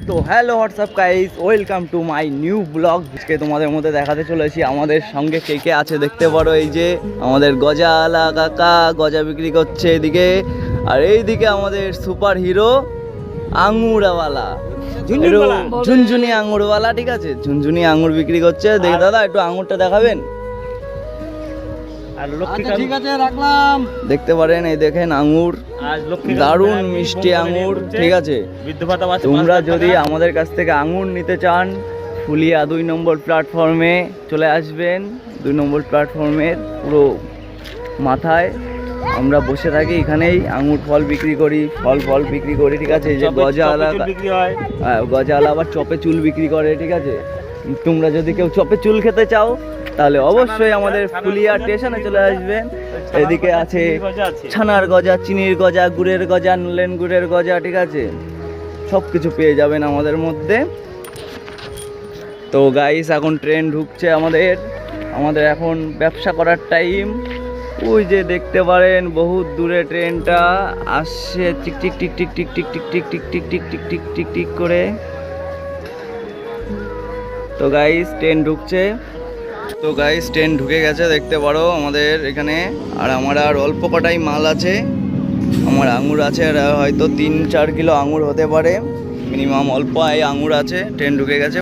তো hello WhatsApp guys, welcome to my new blog. আজকে তোমাদের মধ্যে দেখাতে চলেছি আমাদের সঙ্গে কে কে আছে দেখতে পারো। এই যে আমাদের গজাওয়ালা কাকা গজা বিক্রি করছে এদিকে, আর এইদিকে আমাদের সুপার হিরো আঙুরওয়ালা, ঝুনঝুনি আঙুরওয়ালা, ঠিক আছে, ঝুনঝুনি আঙুর বিক্রি করছে। দেখে দাদা একটু আঙুরটা দেখাবেন। ঠিক আছে, রাখলাম। দেখতে পারেন, এই দেখেন আঙুর, দারুণ মিষ্টি আঙুর, ঠিক আছে। তোমরা যদি আমাদের কাছ থেকে আঙুর নিতে চান, ফুলিয়া 2 নম্বর প্ল্যাটফর্মে চলে আসবেন। 2 নম্বর প্ল্যাটফর্মের পুরো মাথায় আমরা বসে থাকি, এখানেই আঙুর ফল বিক্রি করি, ফল বিক্রি করি, ঠিক আছে। এই যে গজাওয়ালা, গজাওয়ালা আবার চপে চুল বিক্রি করে, ঠিক আছে। তোমরা যদি কেউ চপে চুল খেতে চাও তাহলে অবশ্যই আমাদের ফুলিয়া স্টেশনে চলে আসবেন। এদিকে আছে ছানার গজা, চিনির গজা, গুড়ের গজা, নলেন গুড়ের গজা, ঠিক আছে, সব কিছু পেয়ে যাবেন আমাদের মধ্যে। তো গাইস, এখন ট্রেন ঢুকছে আমাদের এখন ব্যবসা করার টাইম। ওই যে দেখতে পারেন বহুত দূরে ট্রেনটা আসছে, tick tick tick tick tick tick tick tick tick tick tick tick tick tick tick করে। তো গাইস, ট্রেন ঢুকছে। তো গাইস, ট্রেন ঢুকে গেছে দেখতে পারো আমাদের এখানে। আর আমার আর অল্প কটাই মাল আছে, আমার আঙুর আছে, আর হয়তো 3-4 কিলো আঙুর হতে পারে মিনিমাম, অল্প আঙুর আছে। ট্রেন ঢুকে গেছে।